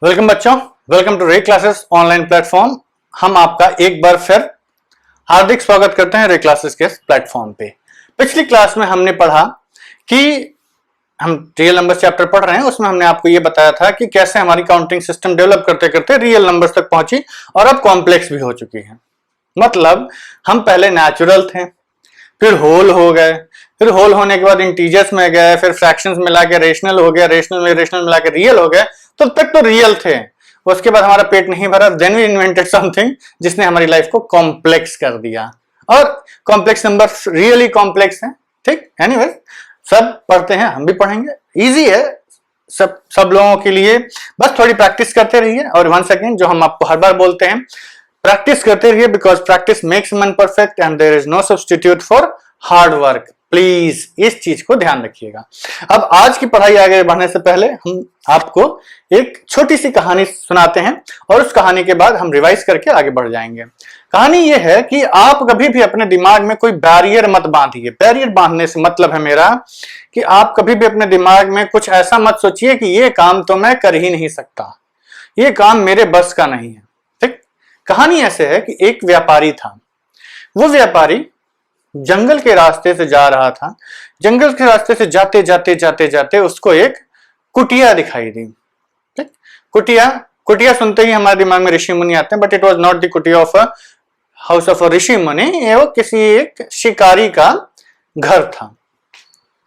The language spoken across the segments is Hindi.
वेलकम बच्चों, वेलकम टू रे क्लासेस ऑनलाइन प्लेटफॉर्म। हम आपका एक बार फिर हार्दिक स्वागत करते हैं रे क्लासेस के प्लेटफॉर्म पे। पिछली क्लास में हमने पढ़ा कि हम रियल नंबर चैप्टर पढ़ रहे हैं, उसमें हमने आपको ये बताया था कि कैसे हमारी काउंटिंग सिस्टम डेवलप करते करते रियल नंबर्स तक पहुंची और अब कॉम्प्लेक्स भी हो चुकी है। मतलब हम पहले नेचुरल थे, फिर होल हो गए, फिर होल होने के बाद इंटीजर्स में गए, फिर फ्रैक्शंस मिला के रेशनल हो गया, रेशनल मिला के रियल हो गए। तो तब तक तो रियल थे, उसके बाद हमारा पेट नहीं भरा, देन वी इन्वेंटेड समथिंग जिसने हमारी लाइफ को कॉम्प्लेक्स कर दिया। और कॉम्प्लेक्स नंबर्स रियली कॉम्प्लेक्स हैं। ठीक, एनीवे सब पढ़ते हैं, हम भी पढ़ेंगे, इजी है सब लोगों के लिए। बस थोड़ी प्रैक्टिस करते रहिए। और वन सेकेंड, जो हम आपको हर बार बोलते हैं, प्रैक्टिस करते रहिए because practice makes man perfect and there is no substitute for hard work. Please इस चीज को ध्यान रखिएगा। अब आज की पढ़ाई आगे बढ़ने से पहले हम आपको एक छोटी सी कहानी सुनाते हैं और उस कहानी के बाद हम रिवाइज करके आगे बढ़ जाएंगे। कहानी यह है कि आप कभी भी अपने दिमाग में कोई बैरियर मत बांधिए। बैरियर बांधने से मतलब है मेरा कि आप कभी भी अपने दिमाग में कुछ ऐसा मत सोचिए कि ये काम तो मैं कर ही नहीं सकता, ये काम मेरे बस का नहीं है। ठीक, कहानी ऐसे है कि एक व्यापारी था। वो व्यापारी जंगल के रास्ते से जा रहा था। जंगल के रास्ते से जाते जाते जाते जाते उसको एक कुटिया दिखाई दी। ठीक, कुटिया कुटिया सुनते ही हमारे दिमाग में ऋषि मुनि आते हैं, but it was not the कुटिया of a house of a ऋषि मुनि, ये वो किसी एक शिकारी का घर था।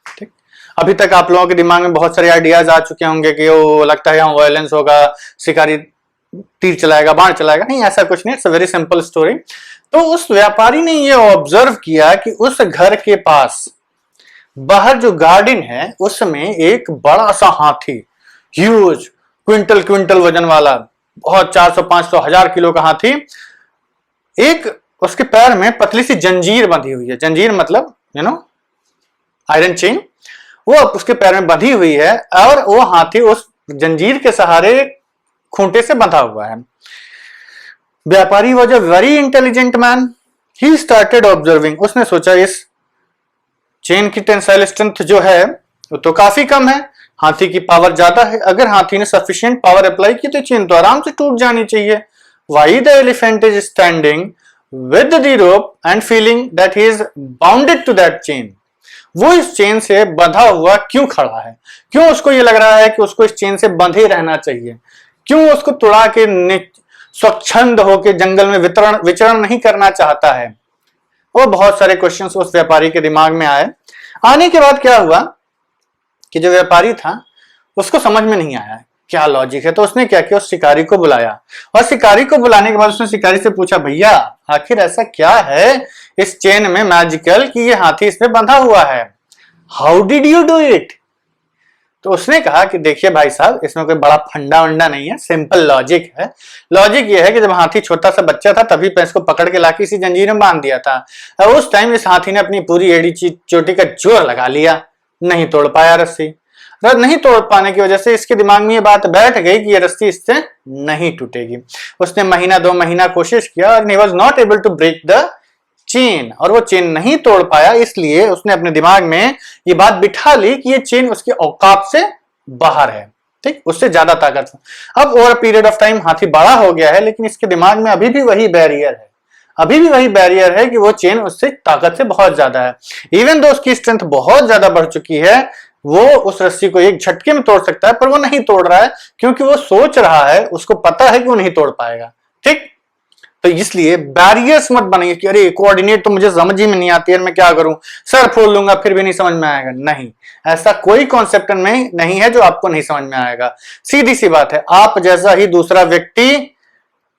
ठीक, अभी तक आप लोगों के दिमाग में बहुत सारे आइडियाज आ चुके होंगे कि वो लगता है यहाँ वायलेंस होगा, शिकारी तीर चलाएगा, बाण चलाएगा। नहीं, ऐसा कुछ नहीं, it's a very simple story. तो उस व्यापारी ने ये ऑब्जर्व किया कि उस घर के पास बाहर जो गार्डन है उसमें एक बड़ा सा हाथी, ह्यूज, क्विंटल क्विंटल वजन वाला, बहुत 400 500 1000 किलो का हाथी, एक उसके पैर में पतली सी जंजीर बंधी हुई है। जंजीर मतलब आयरन चेन, वो उसके पैर में बंधी हुई है और वो हाथी उस जंजीर के सहारे खूंटे से बंधा हुआ है। व्यापारी was a very intelligent man. He started observing. उसने सोचा इस चेन की टेंसाइल स्ट्रेंथ जो है वो तो काफी कम है, हाथी की पावर ज्यादा है। अगर हाथी ने सफिशिएंट पावर अप्लाई की तो चेन तो आराम से टूट जानी चाहिए। Why the elephant is standing with the rope and feeling that he is bounded to that chain. वो इस चेन से बंधा हुआ क्यों खड़ा है? क्यों उसको ये लग रहा है कि उसको इस चेन से बंधे रहना चाहिए? क्यों उसको तुड़ा के स्वच्छंद होकर जंगल में विचरण नहीं करना चाहता है? वो बहुत सारे क्वेश्चंस उस व्यापारी के दिमाग में आए। आने के बाद क्या हुआ कि जो व्यापारी था उसको समझ में नहीं आया क्या लॉजिक है। तो उसने क्या किया, उस शिकारी को बुलाया और शिकारी को बुलाने के बाद उसने शिकारी से पूछा, भैया आखिर ऐसा क्या है इस चेन में मैजिकल कि ये हाथी इसमें बंधा हुआ है? How did you do it? तो उसने कहा कि देखिए भाई साहब, इसमें कोई बड़ा फंडा वंडा नहीं है, सिंपल लॉजिक है। लॉजिक ये है कि जब हाथी छोटा सा बच्चा था तभी मैं इसको पकड़ के लाके इसी जंजीर में बांध दिया था। और उस टाइम इस हाथी ने अपनी पूरी एड़ी चोटी का जोर लगा लिया, नहीं तोड़ पाया रस्सी। नहीं तोड़ पाने की वजह से इसके दिमाग में ये बात बैठ गई कि ये रस्सी इससे नहीं टूटेगी। उसने महीना 2 महीना कोशिश किया और he was not able to break the chain, और वो चेन नहीं तोड़ पाया। इसलिए उसने अपने दिमाग में ये बात बिठा ली कि ये चेन उसकी औकात से बाहर है। ठीक, उससे ज्यादा ताकत है। अब ओवर पीरियड ऑफ टाइम हाथी बड़ा हो गया है, लेकिन इसके दिमाग में अभी भी वही बैरियर है, अभी भी वही बैरियर है कि वो चेन उससे ताकत से बहुत ज्यादा है। इवन दो उसकी स्ट्रेंथ बहुत ज्यादा बढ़ चुकी है, वो उस रस्सी को एक झटके में तोड़ सकता है, पर वो नहीं तोड़ रहा है क्योंकि वो सोच रहा है, उसको पता है कि वो नहीं तोड़ पाएगा। ठीक, तो इसलिए बैरियर्स मत बनाइए कि अरे कोऑर्डिनेट तो मुझे समझ ही में नहीं आती है, मैं क्या करूं, सर फोड़ लूंगा फिर भी नहीं समझ में आएगा। नहीं, ऐसा कोई कॉन्सेप्ट में नहीं है जो आपको नहीं समझ में आएगा। सीधी सी बात है, आप जैसा ही दूसरा व्यक्ति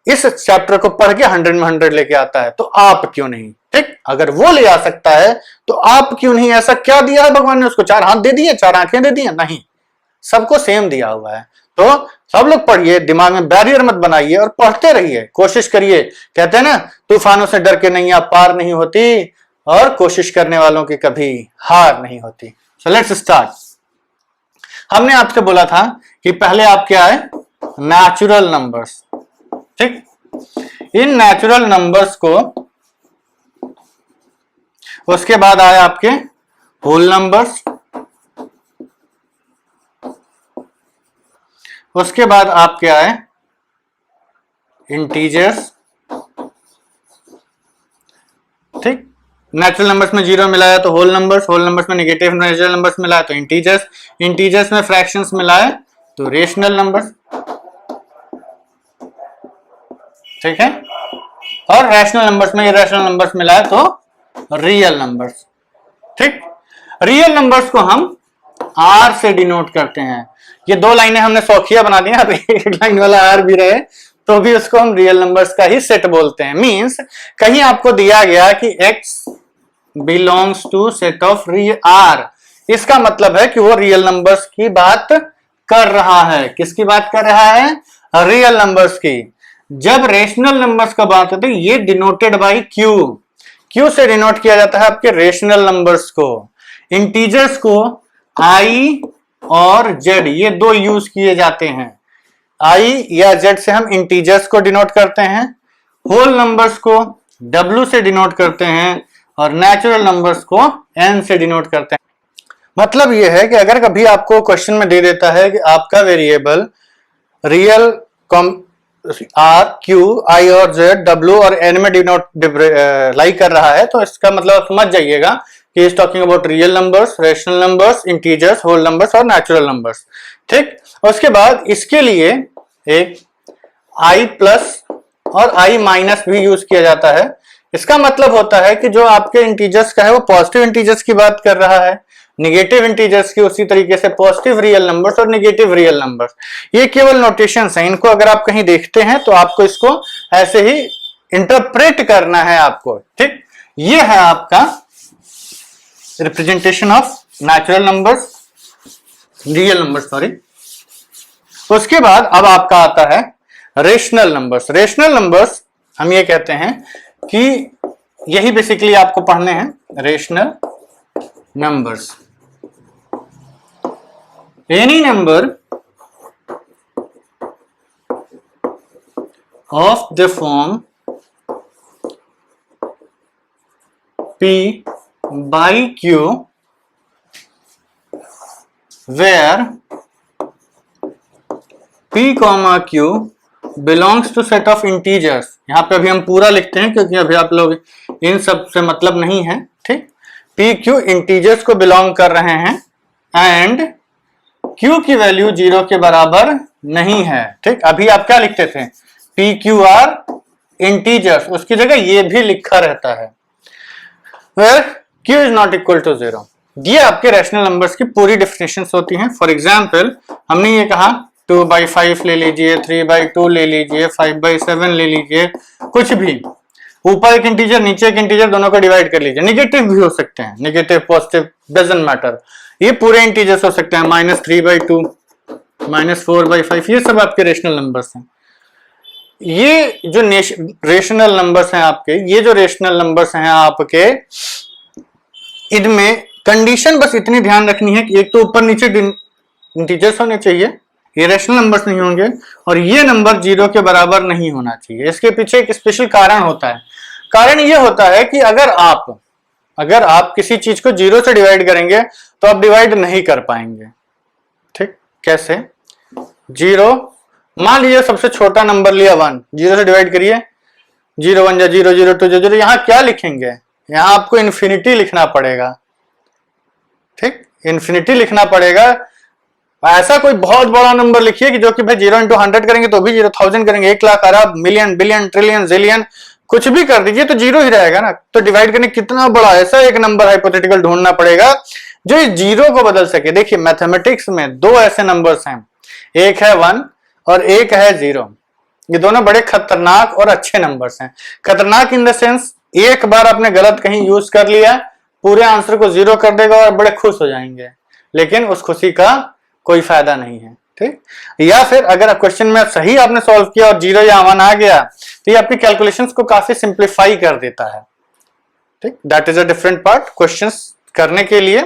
इस चैप्टर को पढ़ के 100 में 100 लेके आता है, तो आप क्यों नहीं? ठीक, अगर वो ले आ सकता है तो आप क्यों नहीं? ऐसा क्या दिया है भगवान ने उसको? 4 हाथ दे दिए, 4 आंखें दे दी? नहीं, सबको सेम दिया हुआ है। तो सब लोग पढ़िए, दिमाग में बैरियर मत बनाइए और पढ़ते रहिए, कोशिश करिए। कहते हैं ना, तूफानों से डर के नैया पार नहीं होती और कोशिश करने वालों की कभी हार नहीं होती। So let's start. हमने आपसे बोला था कि पहले आप क्या है, नेचुरल नंबर्स। ठीक, इन नेचुरल नंबर्स को, उसके बाद आए आपके होल नंबर्स, उसके बाद आपके आए इंटीजर्स, ठीक। नेचुरल नंबर्स में जीरो मिलाया तो होल नंबर्स में नेगेटिव नेचुरल नंबर्स मिलाया तो इंटीजर्स में फ्रैक्शंस मिलाए तो रेशनल नंबर्स, ठीक है। और रैशनल नंबर्स में इरेशनल नंबर्स मिलाए तो रियल नंबर्स, ठीक। रियल नंबर्स को हम आर से डिनोट करते हैं। ये दो लाइनें हमने सौखिया बना दी, अब एक लाइन वाला आर भी रहे तो भी उसको हम रियल नंबर्स का ही सेट बोलते हैं। मींस कहीं आपको दिया गया कि x belongs to set of R, इसका मतलब है कि वो रियल नंबर्स की बात कर रहा है। किसकी बात कर रहा है? रियल नंबर्स की। जब रेशनल नंबर्स का बात होती है ये डिनोटेड बाय क्यू से डिनोट किया जाता है आपके रेशनल नंबर्स को। इंटीजर्स को आई और जेड ये दो यूज किए जाते हैं। आई या जेड से हम इंटीजर्स को डिनोट करते हैं, होल नंबर्स को डब्ल्यू से डिनोट करते हैं और नेचुरल नंबर्स को एन से डिनोट करते हैं। मतलब यह है कि अगर कभी आपको क्वेश्चन में दे देता है कि आपका variable real R Q I और जेड डब्ल्यू और एन में डिनोट लाई कर रहा है तो इसका मतलब समझ जाइएगा कि is talking about real numbers, rational numbers, integers, whole numbers और नेचुरल नंबर्स, ठीक। उसके बाद इसके लिए एक आई प्लस और आई माइनस भी यूज किया जाता है। इसका मतलब होता है कि जो आपके इंटीजर्स का है वो पॉजिटिव इंटीजर्स की बात कर रहा है, निगेटिव इंटीजर्स की उसी तरीके से पॉजिटिव रियल नंबर्स और निगेटिव रियल नंबर्स। ये केवल नोटेशंस हैं, इनको अगर आप कहीं देखते हैं तो आपको इसको ऐसे ही इंटरप्रेट करना है आपको, ठीक। ये है आपका representation of natural numbers, real numbers sorry. उसके बाद अब आपका आता है रेशनल नंबर्स। रेशनल नंबर्स हम ये कहते हैं कि यही बेसिकली आपको पढ़ने हैं rational numbers. Any number of the form p by q where p comma q belongs to set of integers। यहां पे अभी हम पूरा लिखते हैं क्योंकि अभी आप लोग इन सब से मतलब नहीं है, ठीक। p q इंटीजर्स को बिलोंग कर रहे हैं एंड q की वैल्यू 0 के बराबर नहीं है, ठीक। अभी आप क्या लिखते थे? p q आर इंटीजर्स, उसकी जगह ये भी लिखा रहता है where q is not equal to 0। ये आपके रैशनल नंबर्स की पूरी डेफिनेशंस होती हैं। फॉर एग्जांपल हमने ये कहा 2/5 ले लीजिए, 3/2 ले लीजिए, 5/7 ले लीजिए, कुछ भी ऊपर एक इंटीजर नीचे एक इंटीजर दोनों को डिवाइड कर लीजिए। नेगेटिव भी हो सकते हैं, नेगेटिव पॉजिटिव डजंट मैटर। ये पूरे इंटीजर्स हो सकते हैं, -3/2, -4/5, ये सब आपके रेशनल नंबर्स हैं। ये जो रेशनल नंबर्स हैं आपके, ये जो रेशनल नंबर्स हैं आपके, इनमें कंडीशन बस इतनी ध्यान रखनी है कि एक तो ऊपर नीचे इंटीजर्स होने चाहिए, ये रेशनल नंबर्स नहीं होंगे, और ये नंबर 0 के बराबर नहीं होना चाहिए। इसके पीछे एक स्पेशल कारण होता है। कारण ये होता है कि अगर आप किसी चीज को 0 से डिवाइड करेंगे तो आप डिवाइड नहीं कर पाएंगे, ठीक। कैसे? 0, मान लीजिए सबसे छोटा नंबर लिया 1, 0 से डिवाइड करिए, 0 1 जा 0, 0 2 जा 0, यहां क्या लिखेंगे? यहां आपको इन्फिनिटी लिखना पड़ेगा, ठीक। इन्फिनिटी लिखना पड़ेगा। ऐसा कोई बहुत बड़ा नंबर लिखिए कि जो कि भाई 0 × 100 करेंगे तो भी 0, 1000 करेंगे 1 लाख, अरब, मिलियन, बिलियन, ट्रिलियन, जिलियन, कुछ भी कर दीजिए तो 0 ही रहेगा ना। तो डिवाइड करने कितना बड़ा ऐसा एक नंबर हाइपोथेटिकल ढूंढना पड़ेगा जो इस 0 को बदल सके। देखिए मैथमेटिक्स में दो ऐसे नंबर्स हैं, एक है 1 और एक है 0। ये दोनों बड़े खतरनाक और अच्छे नंबर्स हैं। खतरनाक इन द सेंस, एक बार आपने गलत कहीं यूज कर लिया पूरे आंसर को 0 कर देगा और बड़े खुश हो जाएंगे, लेकिन उस खुशी का कोई फायदा नहीं है, ठीक। या फिर अगर क्वेश्चन में सही आपने सॉल्व किया और 0 या 1 आ गया तो ये आपकी कैलकुलेशंस को काफी सिंप्लीफाई कर देता है, ठीक। That is a different part. Questions करने के लिए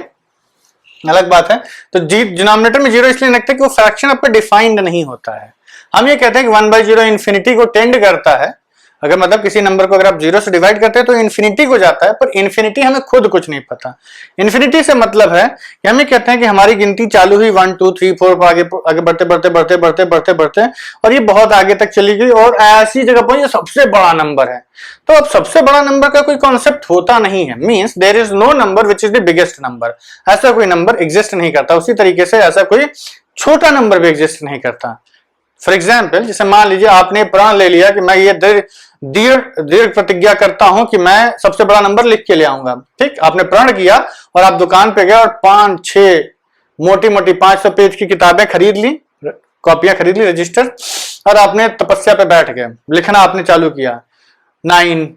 अलग बात है। तो डिनोमिनेटर में 0 इसलिए रखते हैं कि वो फ्रैक्शन आपका डिफाइंड नहीं होता है। हम ये कहते हैं कि 1/0 इन्फिनिटी को टेंड करता है, अगर मतलब किसी नंबर को अगर आप 0 से डिवाइड करते हैं तो इन्फिनिटी को जाता है, पर इन्फिनिटी हमें खुद कुछ नहीं पता। इन्फिनिटी से मतलब है कि हमें कहते हैं कि हमारी गिनती चालू हुई 1 2 3 4 आगे आगे बढ़ते बढ़ते बढ़ते बढ़ते बढ़ते बढ़ते और ये बहुत आगे तक चली गई और ऐसी जगह पर ये सबसे बड़ा नंबर है। तो अब सबसे बड़ा नंबर का कोई कॉन्सेप्ट होता नहीं है, means there is no number which is the biggest number. ऐसा कोई नंबर एग्जिस्ट नहीं करता। उसी तरीके से ऐसा कोई छोटा नंबर भी एग्जिस्ट नहीं करता। फॉर एग्जाम्पल, जैसे मान लीजिए आपने प्रण ले लिया कि मैं ये दृढ़ प्रतिज्ञा करता हूं कि मैं सबसे बड़ा नंबर लिख के ले आऊंगा। ठीक, आपने प्रण किया और आप दुकान पे गए और 5-6 मोटी मोटी 500 पेज की किताबें खरीद ली, कॉपियां खरीद ली, रजिस्टर, और आपने तपस्या पे बैठ गए, लिखना आपने चालू किया 9,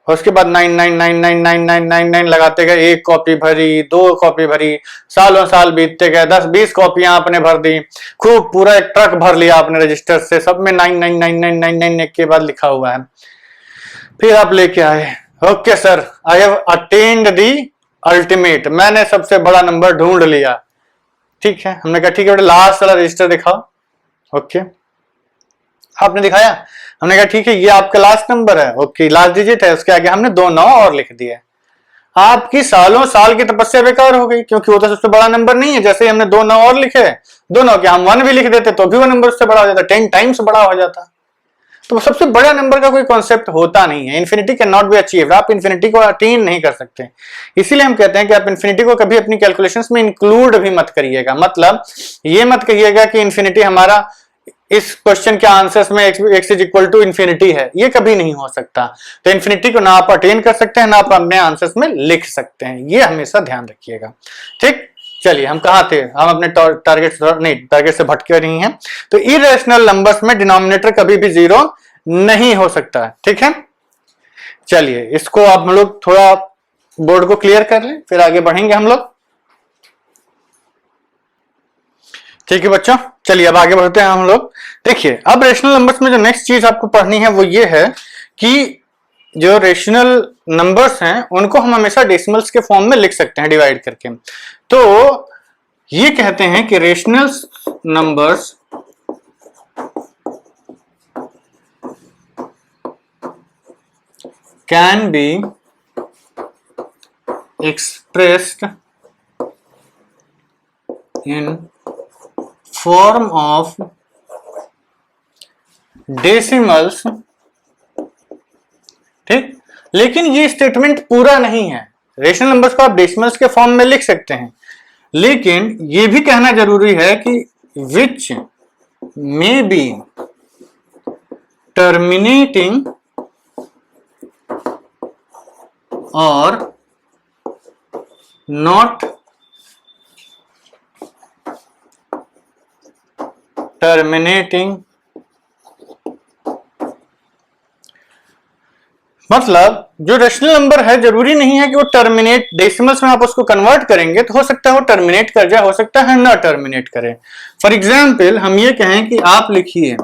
और उसके बाद 9 लगाते गए, 1 कॉपी भरी, 2 कॉपी भरी, सालों साल बीतते गए, 10-20 कॉपियां आपने भर दी, खूब पूरा एक ट्रक भर लिया आपने रजिस्टर से, सब में 9 के बाद लिखा हुआ है। फिर आप लेके आए, okay sir, I have attend the ultimate, मैंने सबसे बड़ा नंबर ढूंढ लिया। ठीक है, हमने कहा ठीक है बेटा लास्ट वाला रजिस्टर दिखाओ। ओके, आपने दिखाया, हमने कहा ठीक है ये आपका लास्ट नंबर है। ओके, लास्ट डिजिट है, उसके आगे हमने 2 9 और लिख दिए। आपकी सालों साल की तपस्या बेकार हो गई, क्योंकि वो तो सबसे बड़ा नंबर नहीं है। जैसे ही हमने 2 9 और लिखे, 2 9 के हम 1 भी लिख देते तो भी वो नंबर उससे बड़ा हो जाता, 10 टाइम्स बड़ा हो जाता। तो सबसे बड़ा नंबर का कोई कॉन्सेप्ट होता नहीं है। Infinity can not be achieved, आप इन्फिनिटी को अटेन नहीं कर सकते। इसीलिए हम कहते हैं कि आप इन्फिनिटी को कभी अपनी कैलकुलेशंस में इंक्लूड भी मत करिएगा। मतलब ये मत कहिएगा कि इन्फिनिटी हमारा इस क्वेश्चन के आंसर्स में x is equal to infinity है, ये कभी नहीं हो सकता। तो इन्फिनिटी को ना आप अटेन कर सकते हैं ना आप अपने आंसर्स में लिख सकते हैं, ये हमेशा ध्यान रखिएगा। ठीक, चलिए हम कहां थे, हम अपने टारगेट से भटके नहीं हैं। तो इरेशनल नंबर्स में डिनोमिनेटर कभी भी 0 नहीं हो सकता। ठीक है, चलिए इसको आप लोग थोड़ा बोर्ड को क्लियर कर लें, फिर आगे बढ़ेंगे हम लोग। ठीक है बच्चों, चलिए अब आगे बढ़ते हैं हम लोग। देखिए अब रेशनल नंबर्स में जो नेक्स्ट चीज आपको पढ़नी है वो ये है कि जो रेशनल नंबर्स हैं उनको हम हमेशा डेसिमल्स के फॉर्म में लिख सकते हैं डिवाइड करके। तो ये कहते हैं कि rational numbers can be expressed in form of decimals. ठीक, लेकिन ये स्टेटमेंट पूरा नहीं है। रेशनल नंबर्स को आप डेसिमल्स के फॉर्म में लिख सकते हैं, लेकिन ये भी कहना जरूरी है कि विच मे बी टर्मिनेटिंग और नॉट टर्मिनेटिंग। मतलब जो रेशनल नंबर है जरूरी नहीं है कि वो टर्मिनेट, डेसिमल्स में आप उसको कन्वर्ट करेंगे तो हो सकता है वो टर्मिनेट कर जाए, हो सकता है ना टर्मिनेट करे। फॉर एग्जाम्पल हम ये कहें कि आप लिखिए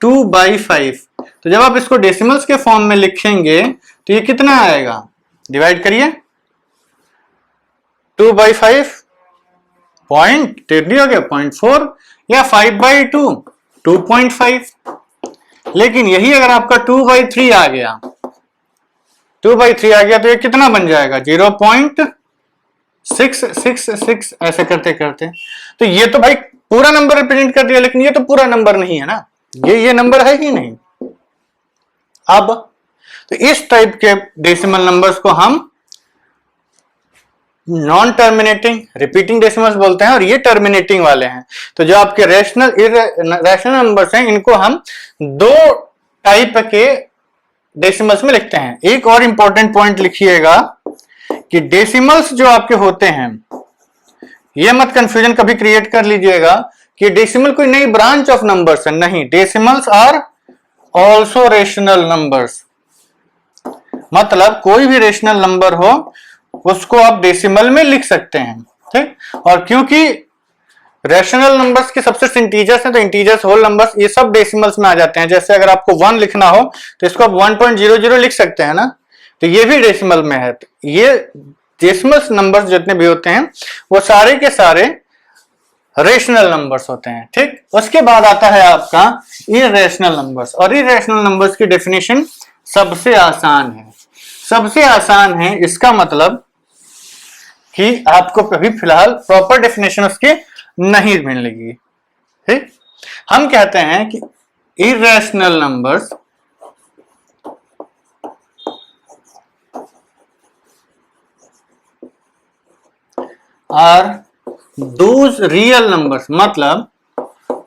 2/5, तो जब आप इसको डेसिमल्स के फॉर्म में लिखेंगे तो ये कितना आएगा, डिवाइड करिए 2/5 पॉइंट टेढ़ी हो गया 0.4, या 5/2 2.5। लेकिन यही अगर आपका 2/3 आ गया, 2/3 आ गया तो ये कितना बन जाएगा 0.666 ऐसे करते करते। तो ये तो भाई पूरा नंबर रिप्रेजेंट कर दिया, लेकिन ये तो पूरा नंबर नहीं है ना, ये नंबर है ही नहीं। अब तो इस टाइप के डेसिमल नंबर्स को हम नॉन टर्मिनेटिंग रिपीटिंग डेसिमल्स बोलते हैं, और ये टर्मिनेटिंग वाले हैं। तो जो आपके रैशनल नंबर्स हैं इनको हम 2 टाइप के डेसिमल्स में लिखते हैं। एक और इंपॉर्टेंट पॉइंट लिखिएगा कि डेसिमल्स जो आपके होते हैं, ये मत कंफ्यूजन कभी क्रिएट कर लीजिएगा कि डेसिमल कोई नई ब्रांच ऑफ नंबर्स है, नहीं, decimals are also rational numbers. मतलब कोई भी रेशनल नंबर हो उसको आप डेसिमल में लिख सकते हैं। ठीक, और क्योंकि रैशनल नंबर्स के सबसेट्स इंटीजर्स हैं तो इंटीजर्स, होल नंबर्स, ये सब डेसिमल्स में आ जाते हैं। जैसे अगर आपको 1 लिखना हो तो इसको आप 1.00 लिख सकते हैं ना, तो ये भी डेसिमल में है। तो ये डेसिमल्स नंबर्स जितने भी होते हैं वो सारे के सारे रेशनल नंबर्स होते हैं। ठीक, उसके बाद आता है आपका इरेशनल नंबर्स, और इरेशनल नंबर्स की डेफिनेशन सबसे आसान है। सबसे आसान है इसका मतलब कि आपको अभी फिलहाल प्रॉपर डेफिनेशन उसकी नहीं मिलेगी। ठीक, हम कहते हैं कि irrational numbers are those real numbers, मतलब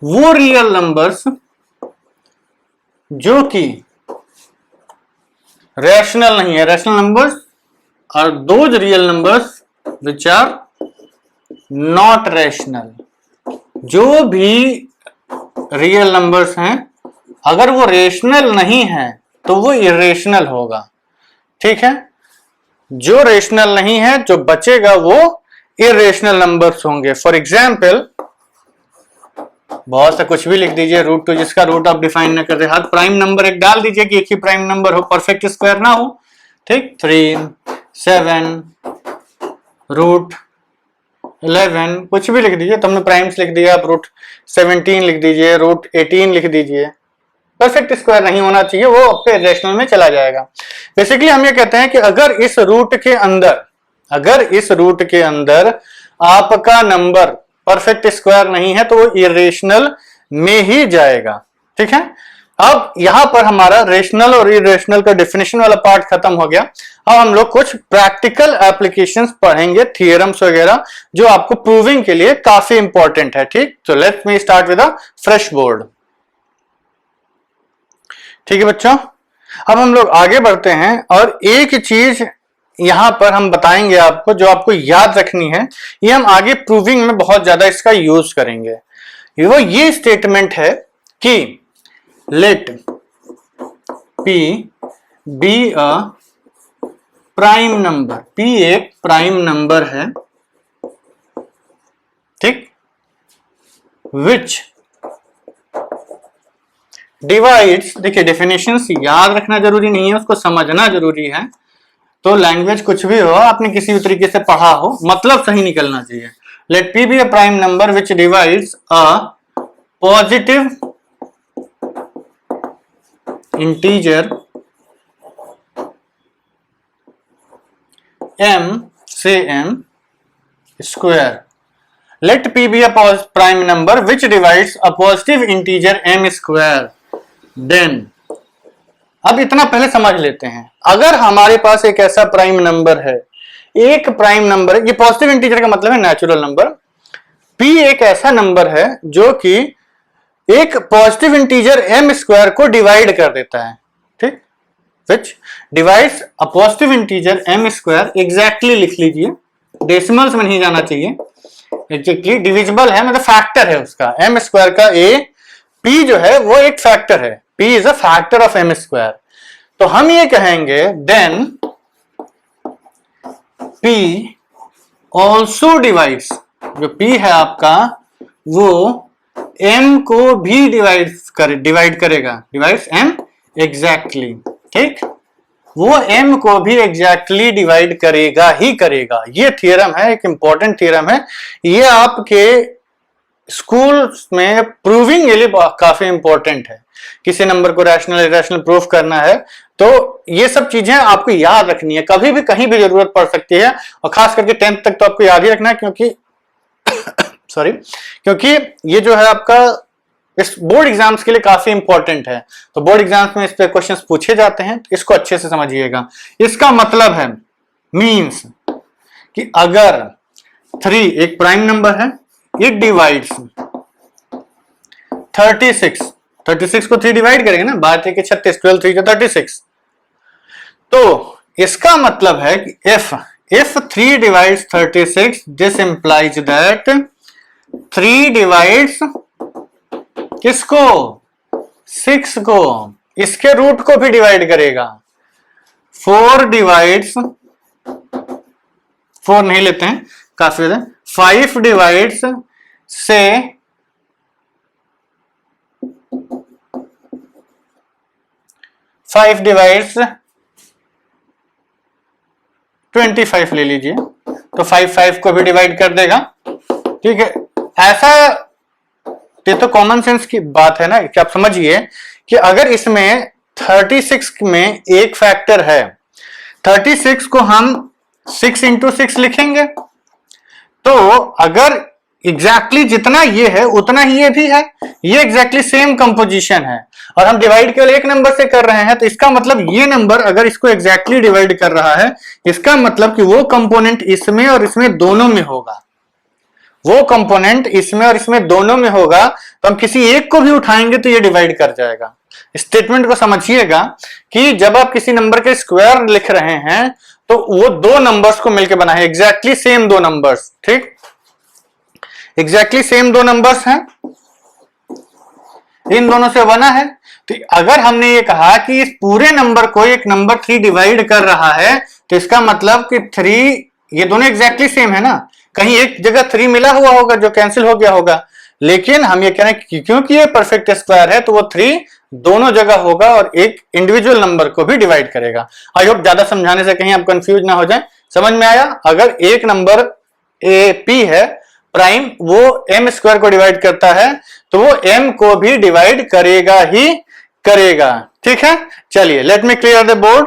वो रियल नंबर्स जो कि रैशनल नहीं है। Rational numbers are those real numbers which are not rational. जो भी रियल नंबर्स हैं अगर वो रेशनल नहीं है तो वो इरेशनल होगा। ठीक है, जो रेशनल नहीं है जो बचेगा वो इरेशनल नंबर्स होंगे। फॉर एग्जाम्पल बहुत सा कुछ भी लिख दीजिए, √2 जिसका रूट आप डिफाइन न कर रहे, हर प्राइम नंबर एक डाल दीजिए कि एक ही प्राइम नंबर हो, परफेक्ट स्क्वायर ना हो। ठीक, 3, 7, √11 कुछ भी लिख दीजिए, तो हमने प्राइम्स लिख दिया, आप √17 लिख दीजिए, √18 लिख दीजिए। परफेक्ट स्क्वायर नहीं होना चाहिए, वो आपके इरेशनल में चला जाएगा। बेसिकली हम ये कहते हैं कि अगर इस रूट के अंदर आपका नंबर परफेक्ट स्क्वायर नहीं है तो वो इरेशनल में ही जाएगा। ठीक है, अब यहां पर हमारा रेशनल और इरेशनल का डेफिनेशन वाला पार्ट खत्म हो गया। अब हम लोग कुछ प्रैक्टिकल एप्लीकेशंस पढ़ेंगे, थियरम्स वगैरह, जो आपको प्रूविंग के लिए काफी इंपॉर्टेंट है। ठीक, तो let me start with a fresh board. ठीक है बच्चों, अब हम लोग आगे बढ़ते हैं और एक चीज यहां पर हम बताएंगे आपको जो आपको याद रखनी है, ये हम आगे प्रूविंग में बहुत ज्यादा इसका यूज करेंगे। वो ये स्टेटमेंट है कि let P be a prime number, P एक प्राइम नंबर है, ठीक, विच डिवाइड्स, देखिए डेफिनेशंस याद रखना जरूरी नहीं है, उसको समझना जरूरी है। तो लैंग्वेज कुछ भी हो, आपने किसी भी तरीके से पढ़ा हो, मतलब सही निकलना चाहिए। Let P be a prime number which divides a positive integer m से m square. Let P be a prime number which divides a positive integer m square. Then अब इतना पहले समझ लेते हैं, अगर हमारे पास एक ऐसा प्राइम नंबर है, एक प्राइम नंबर है, ये पॉजिटिव इंटीजर का मतलब है नेचुरल नंबर, P एक ऐसा नंबर है जो कि एक पॉजिटिव इंटीजर m स्क्वायर को डिवाइड कर देता है। ठीक, विच divides a positive integer m square, exactly लिख लीजिए, डेसिमल्स में नहीं जाना चाहिए, एग्जैक्टली डिविजिबल है, मतलब फैक्टर है उसका, m स्क्वायर का P जो है वो एक फैक्टर है, P is a factor of m square. तो हम ये कहेंगे देन P ऑल्सो डिवाइड्स, जो P है आपका वो m को भी डिवाइड करेगा, डिवाइड्स m एग्जैक्टली। ठीक, वो m को भी एग्जैक्टली डिवाइड करेगा ही करेगा। ये थियरम है, एक इंपॉर्टेंट थियरम है, ये आपके स्कूल में प्रूविंग के लिए काफी इंपॉर्टेंट है। किसी नंबर को रैशनल इरेशनल प्रूफ करना है तो ये सब चीजें आपको याद रखनी है, कभी भी कहीं भी जरूरत पड़ सकती है, और खास करके 10th तक तो आपको याद ही रखना है, क्योंकि क्योंकि ये जो है आपका इस बोर्ड एग्जाम्स के लिए काफी इंपॉर्टेंट है। तो बोर्ड एग्जाम्स में इस पे क्वेश्चंस पूछे जाते हैं, तो इसको अच्छे से समझिएगा। इसका मतलब है मींस कि अगर 3 एक प्राइम नंबर है, इट डिवाइड्स 36 को 3 डिवाइड करेंगे ना, 12 के 36, 12 3 36, तो इसका मतलब है कि if 3 divides 36, this implies that 3 divides किसको, 6 को, इसके रूट को भी डिवाइड करेगा। 4 डिवाइड्स, 4 नहीं लेते हैं, काफी ज्यादा, 5 डिवाइड्स से 5 डिवाइड्स 25 ले लीजिए, तो 5 को भी डिवाइड कर देगा। ठीक है, ऐसा, ये तो कॉमन सेंस की बात है ना, कि आप समझिए कि अगर इसमें 36 में एक फैक्टर है, 36 को हम 6 इंटू 6 लिखेंगे, तो अगर एग्जैक्टली जितना ये है उतना ही ये भी है, ये एग्जैक्टली सेम कंपोजिशन है, और हम डिवाइड केवल एक नंबर से कर रहे हैं, तो इसका मतलब ये नंबर अगर इसको एग्जैक्टली डिवाइड कर रहा है, इसका मतलब कि वो कंपोनेंट इसमें और इसमें दोनों में होगा, वो कंपोनेंट इसमें और इसमें दोनों में होगा, तो हम किसी एक को भी उठाएंगे तो ये डिवाइड कर जाएगा। स्टेटमेंट को समझिएगा कि जब आप किसी नंबर के स्क्वायर लिख रहे हैं तो वो दो नंबर्स को मिलकर बना है, एग्जैक्टली सेम दो नंबर्स, ठीक, एग्जैक्टली सेम दो नंबर्स हैं, इन दोनों से बना है। तो अगर हमने ये कहा कि इस पूरे नंबर को एक नंबर 3 डिवाइड कर रहा है, तो इसका मतलब कि 3, ये दोनों एग्जैक्टली सेम है ना, कहीं एक जगह 3 मिला हुआ होगा जो कैंसिल हो गया होगा, लेकिन हम ये कह रहे हैं कि क्योंकि ये परफेक्ट स्क्वायर है तो वो 3 दोनों जगह होगा और एक इंडिविजुअल नंबर को भी डिवाइड करेगा। आई होप ज्यादा समझाने से कहीं आप कंफ्यूज ना हो जाए, समझ में आया। अगर एक नंबर ए पी है प्राइम, वो एम स्क्वायर को डिवाइड करता है तो वो एम को भी डिवाइड करेगा ही करेगा, ठीक है। चलिए let me clear the board.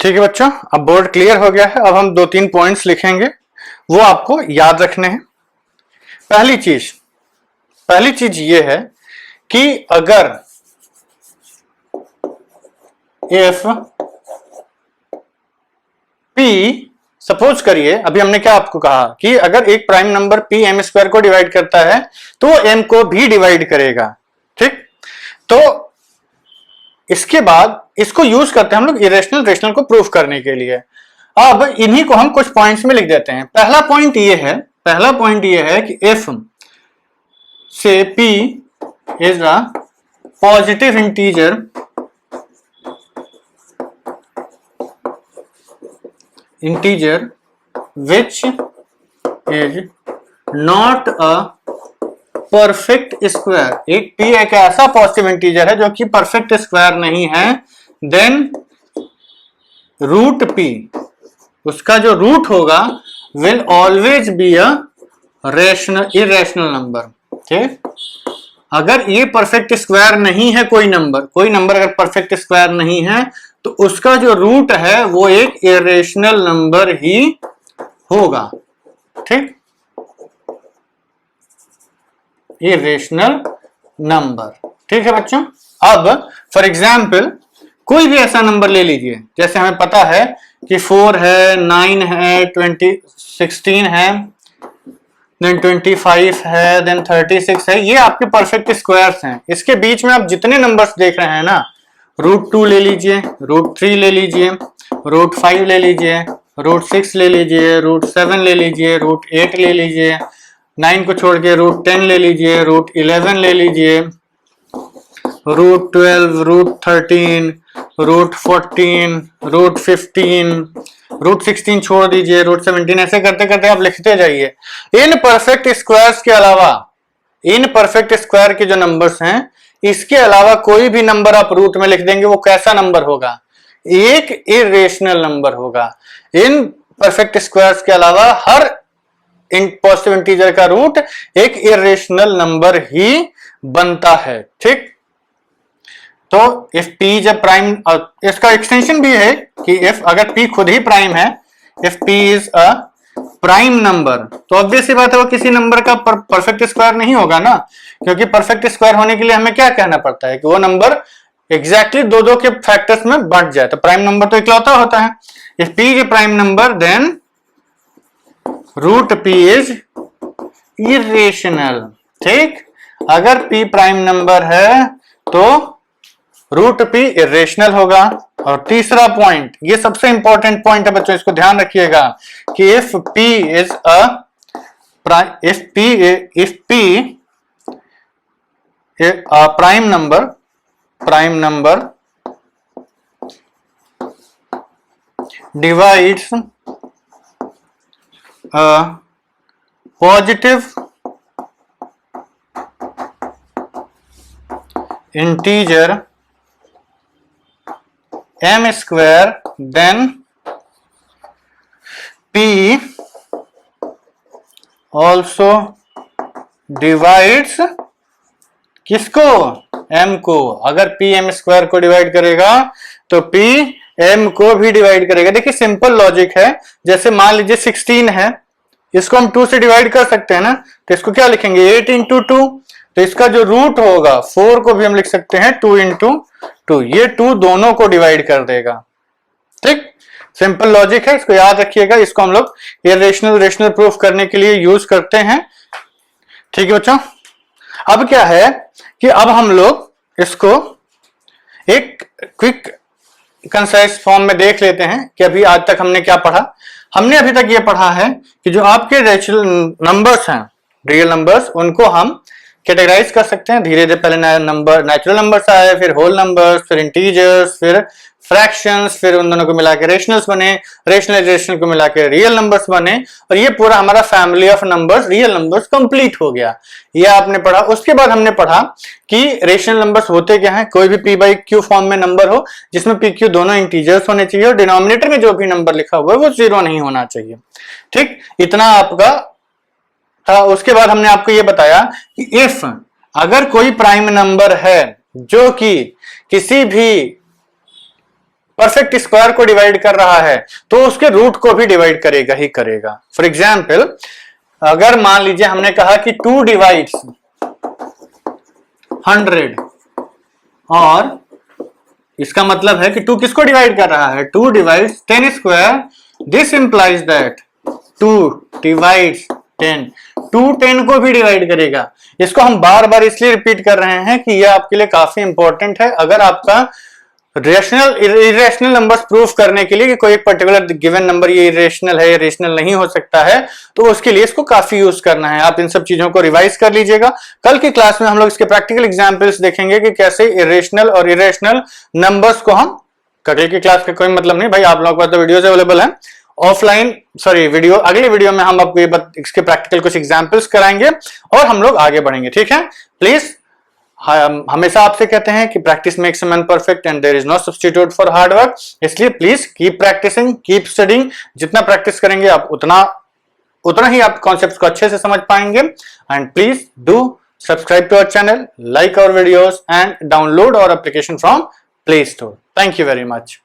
ठीक है बच्चों, अब बोर्ड क्लियर हो गया है। अब हम 2-3 पॉइंट्स लिखेंगे, वो आपको याद रखने हैं। पहली चीज ये है कि अगर इफ पी, सपोज करिए अभी हमने क्या आपको कहा कि अगर एक prime number p m square को डिवाइड करता है तो वो एम को भी डिवाइड करेगा, ठीक। तो इसके बाद इसको यूज करते हैं हम लोग इरेशनल रेशनल को प्रूफ करने के लिए। अब इन्हीं को हम कुछ पॉइंट्स में लिख देते हैं। पहला पॉइंट ये है कि इफ से p is a positive integer which is not a perfect square, एक p एक ऐसा पॉजिटिव इंटीजर है जो कि परफेक्ट स्क्वायर नहीं है, देन रूट p, उसका जो रूट होगा will always be a irrational number, ठीक। अगर ये परफेक्ट स्क्वायर नहीं है, कोई नंबर अगर परफेक्ट स्क्वायर नहीं है तो उसका जो रूट है वो एक इरेशनल नंबर ही होगा, ठीक, इरेशनल नंबर, ठीक है बच्चों। अब फॉर एग्जाम्पल कोई भी ऐसा नंबर ले लीजिए, जैसे हमें पता है कि 4 है, 9 है, 16 है, देन 25 है, देन 36 है, ये आपके परफेक्ट स्क्वायर्स हैं। इसके बीच में आप जितने नंबर्स देख रहे हैं ना, √2 ले लीजिए, √3 ले लीजिए, √5 ले लीजिए, √6 ले लीजिए, √7 ले लीजिए, √8 ले लीजिए, 9 को छोड़ के √10 ले लीजिए, √11 ले लीजिए, √12, √13, √14, √15, √16 छोड़ दीजिए, √17, ऐसे करते करते आप लिखते जाइए। इन परफेक्ट स्क्वायर्स के अलावा, इन परफेक्ट स्क्वायर के जो नंबर्स हैं, इसके अलावा कोई भी नंबर आप रूट में लिख देंगे, वो कैसा नंबर होगा? एक इरेशनल नंबर होगा। इन परफेक्ट स्क्वायर्स के अलावा हर पॉजिटिव इंटीजर का रूट एक इरेशनल नंबर ही बनता है, ठीक। तो if p is a prime, इसका एक्सटेंशन भी है कि इफ अगर p खुद ही प्राइम है, if p is a prime number, तो ऑब्वियस सी बात है वो किसी नंबर का परफेक्ट स्क्वायर नहीं होगा ना, क्योंकि परफेक्ट स्क्वायर होने के लिए हमें क्या कहना पड़ता है कि वो नंबर एग्जैक्टली दो के फैक्टर्स में बढ़ जाए, तो प्राइम नंबर तो इकलौता होता है। If p is a prime number then root p is irrational, ठीक। अगर p प्राइम नंबर है तो रूट p इरेशनल होगा। और तीसरा पॉइंट, ये सबसे इंपॉर्टेंट पॉइंट है बच्चों, इसको ध्यान रखिएगा कि if p is a prime number divides a positive integer m square, then p also divides किसको? m को। अगर p m स्क्वायर को डिवाइड करेगा तो p m को भी डिवाइड करेगा। देखिए सिंपल लॉजिक है। जैसे मान लीजिए 16 है, इसको हम 2 से डिवाइड कर सकते हैं ना, तो इसको क्या लिखेंगे 8 इंटू 2, तो इसका जो रूट होगा 4 को भी हम लिख सकते हैं 2 इंटू 2, ये 2 दोनों को डिवाइड कर देगा। ठीक, सिंपल लॉजिक है, इसको याद रखिएगा। इसको हम लोग इरेशनल रेशनल प्रूफ करने के लिए यूज करते हैं। ठीक है बच्चों, अब क्या है कि अब हम लोग इसको एक क्विक कंसाइज फॉर्म में देख लेते हैं कि अभी आज तक हमने क्या पढ़ा। हमने अभी तक ये पढ़ा है कि जो आपके रेशनल नंबर्स हैं, रियल नंबर्स, उनको हम कैटेगराइज कर सकते हैं धीरे धीरे। पहले नंबर नेचुरल नंबर्स आए, फिर होल नंबर्स, फिर इंटीजर्स, फिर फ्रैक्शंस, फिर उन दोनों को मिला के रेशनल्स बने, रेशनल को मिला के रियल नंबर्स बने, और ये पूरा हमारा family of numbers, real numbers complete हो गया। ये आपने पढ़ा। उसके बाद हमने पढ़ा कि रेशनल नंबर्स होते क्या हैं। कोई भी p बाई क्यू फॉर्म में नंबर हो जिसमें p q दोनों इंटीजर्स होने चाहिए और डिनोमिनेटर में जो भी नंबर लिखा हुआ है वो 0 नहीं होना चाहिए। ठीक, इतना आपका था। उसके बाद हमने आपको ये बताया कि इफ अगर कोई प्राइम नंबर है जो कि किसी भी परफेक्ट स्क्वायर को डिवाइड कर रहा है तो उसके रूट को भी डिवाइड करेगा ही करेगा। फॉर एग्जाम्पल, अगर मान लीजिए हमने कहा कि 2 डिवाइड्स 100, और इसका मतलब है कि 2 किसको डिवाइड कर रहा है? 2 divides 10 square. This implies that 2 divides 10, 2 10 को भी डिवाइड करेगा। इसको हम बार बार इसलिए रिपीट कर रहे हैं कि यह आपके लिए काफी इंपॉर्टेंट है। अगर आपका रेशनल इरेशनल नंबर्स प्रूफ करने के लिए कि कोई एक पर्टिकुलर गिवन नंबर ये इरेशनल है या रेशनल नहीं हो सकता है, तो उसके लिए इसको काफी यूज करना है। आप इन सब चीजों को रिवाइज कर लीजिएगा। कल की क्लास में हम लोग इसके प्रैक्टिकल एग्जांपल्स देखेंगे कि कैसे इरेशनल और इरेशनल नंबर्स को हम, कल की क्लास का कोई मतलब नहीं भाई, आप लोगों के पास तो वीडियोस अवेलेबल हैं ऑफलाइन, सॉरी वीडियो, अगले वीडियो में हम आपको ये इसके प्रैक्टिकल कुछ एग्जांपल्स कराएंगे और हम लोग आगे बढ़ेंगे। ठीक है, प्लीज हम हमेशा आपसे कहते हैं कि practice makes a man perfect and there is no substitute for hard work. इसलिए please keep practising, keep studying. जितना प्रैक्टिस करेंगे आप उतना ही आप कॉन्सेप्ट्स को अच्छे से समझ पाएंगे। And please do subscribe to our channel, like our videos and download our application from Play Store. Thank you very much.